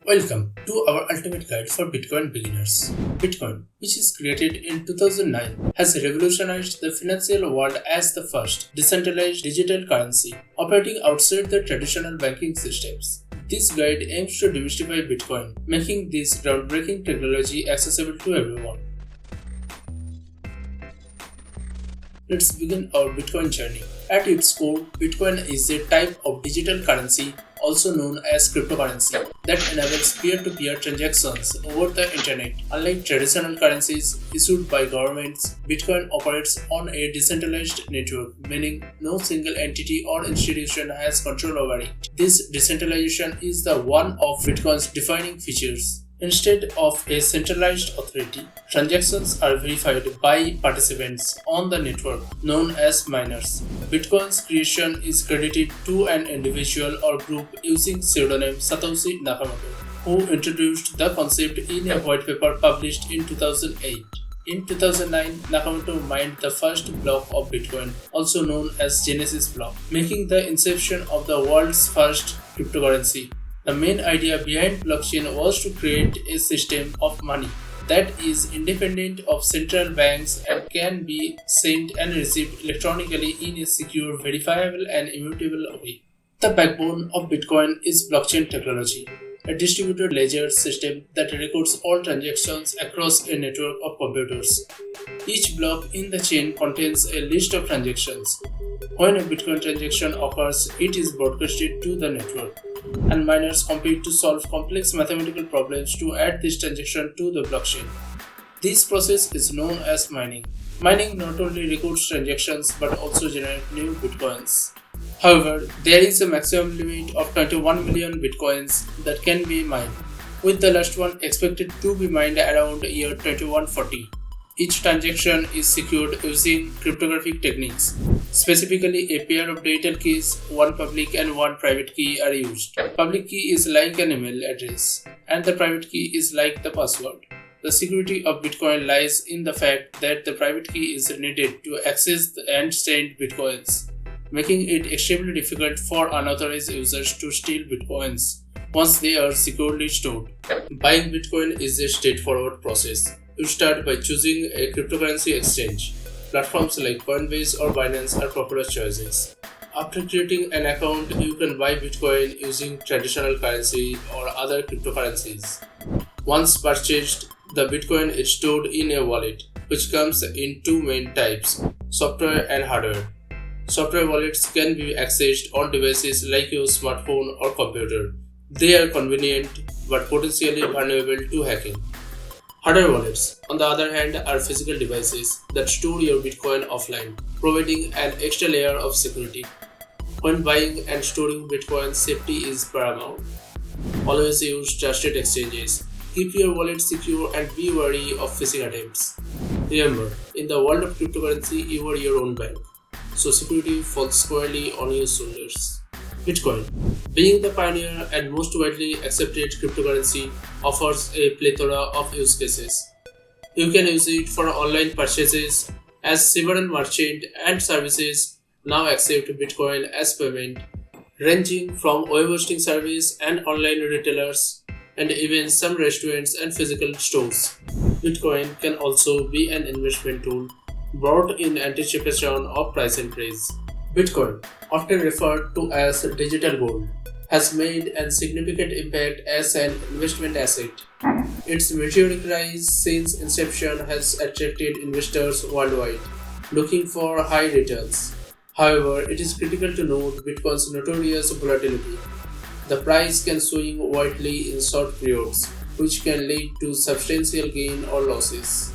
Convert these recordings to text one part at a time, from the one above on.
Welcome to our ultimate guide for Bitcoin beginners. Bitcoin, which is created in 2009, has revolutionized the financial world as the first decentralized digital currency operating outside the traditional banking systems. This guide aims to demystify Bitcoin, making this groundbreaking technology accessible to everyone. Let's begin our Bitcoin journey. At its core, Bitcoin is a type of digital currency, also known as cryptocurrency, that enables peer-to-peer transactions over the internet. Unlike traditional currencies issued by governments, Bitcoin operates on a decentralized network, meaning no single entity or institution has control over it. This decentralization is the one of Bitcoin's defining features. Instead of a centralized authority, transactions are verified by participants on the network, known as miners. Bitcoin's creation is credited to an individual or group using pseudonym Satoshi Nakamoto, who introduced the concept in a white paper published in 2008. In 2009, Nakamoto mined the first block of Bitcoin, also known as Genesis block, making the inception of the world's first cryptocurrency. The main idea behind blockchain was to create a system of money that is independent of central banks and can be sent and received electronically in a secure, verifiable, and immutable way. The backbone of Bitcoin is blockchain technology, a distributed ledger system that records all transactions across a network of computers. Each block in the chain contains a list of transactions. When a Bitcoin transaction occurs, it is broadcasted to the network, and miners compete to solve complex mathematical problems to add this transaction to the blockchain. This process is known as mining. Mining not only records transactions but also generates new bitcoins. However, there is a maximum limit of 21 million bitcoins that can be mined, with the last one expected to be mined around year 2140. Each transaction is secured using cryptographic techniques. Specifically, a pair of digital keys, one public and one private key, are used. Public key is like an email address, and the private key is like the password. The security of Bitcoin lies in the fact that the private key is needed to access and send Bitcoins, making it extremely difficult for unauthorized users to steal Bitcoins once they are securely stored. Buying Bitcoin is a straightforward process. You start by choosing a cryptocurrency exchange. Platforms like Coinbase or Binance are popular choices. After creating an account, you can buy Bitcoin using traditional currency or other cryptocurrencies. Once purchased, the Bitcoin is stored in a wallet, which comes in two main types: software and hardware. Software wallets can be accessed on devices like your smartphone or computer. They are convenient but potentially vulnerable to hacking. Hardware wallets, on the other hand, are physical devices that store your Bitcoin offline, providing an extra layer of security. When buying and storing Bitcoin, safety is paramount. Always use trusted exchanges. Keep your wallet secure and be wary of phishing attempts. Remember, in the world of cryptocurrency, you are your own bank, so security falls squarely on your shoulders. Bitcoin, being the pioneer and most widely accepted cryptocurrency, offers a plethora of use cases. You can use it for online purchases, as several merchants and services now accept Bitcoin as payment, ranging from web hosting service and online retailers, and even some restaurants and physical stores. Bitcoin can also be an investment tool, brought in anticipation of price increase. Bitcoin, often referred to as digital gold, has made a significant impact as an investment asset. Its meteoric rise since inception has attracted investors worldwide, looking for high returns. However, it is critical to note Bitcoin's notorious volatility. The price can swing widely in short periods, which can lead to substantial gain or losses.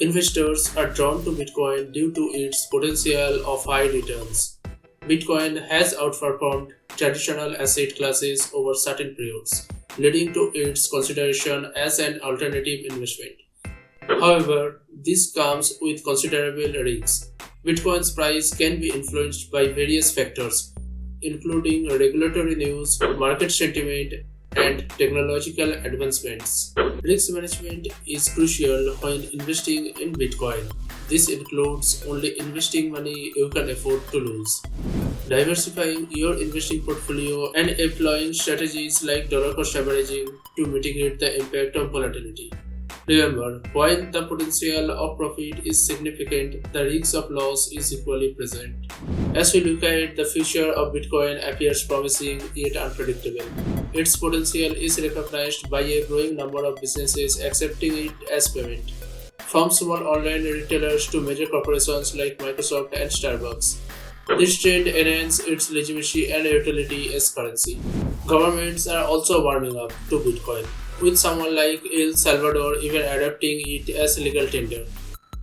Investors are drawn to Bitcoin due to its potential of high returns. Bitcoin has outperformed traditional asset classes over certain periods, leading to its consideration as an alternative investment. However, this comes with considerable risks. Bitcoin's price can be influenced by various factors, including regulatory news, market sentiment, and technological advancements. Risk management is crucial when investing in Bitcoin. This includes only investing money you can afford to lose. diversifying your investing portfolio and employing strategies like dollar cost averaging to mitigate the impact of volatility. Remember, while the potential of profit is significant, the risk of loss is equally present. As we look ahead, the future of Bitcoin appears promising yet unpredictable. Its potential is recognized by a growing number of businesses accepting it as payment, from small online retailers to major corporations like Microsoft and Starbucks. This trend enhances its legitimacy and utility as currency. Governments are also warming up to Bitcoin, with someone like El Salvador even adopting it as legal tender.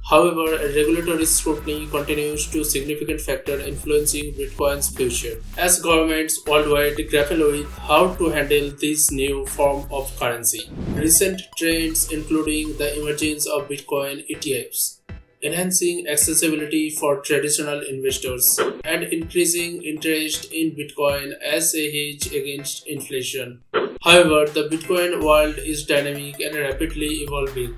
However, regulatory scrutiny continues to significant factor influencing Bitcoin's future, as governments worldwide grapple with how to handle this new form of currency. Recent trends including the emergence of Bitcoin ETFs, enhancing accessibility for traditional investors, and increasing interest in Bitcoin as a hedge against inflation. However, the Bitcoin world is dynamic and rapidly evolving,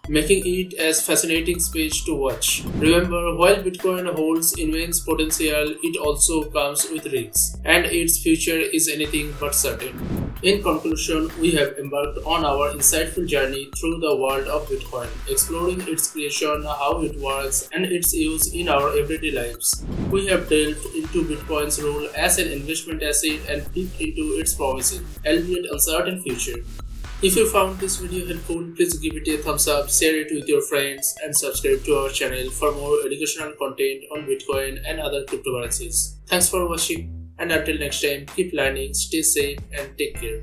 making it a fascinating space to watch. Remember, while Bitcoin holds immense potential, it also comes with risks, and its future is anything but certain. In conclusion, we have embarked on our insightful journey through the world of Bitcoin, exploring its creation, how it works, and its use in our everyday lives. We have delved into Bitcoin's role as an investment asset and peeked into its promising, albeit uncertain future. If you found this video helpful, please give it a thumbs up, share it with your friends, and subscribe to our channel for more educational content on Bitcoin and other cryptocurrencies. Thanks for watching, and until next time, keep learning, stay safe, and take care.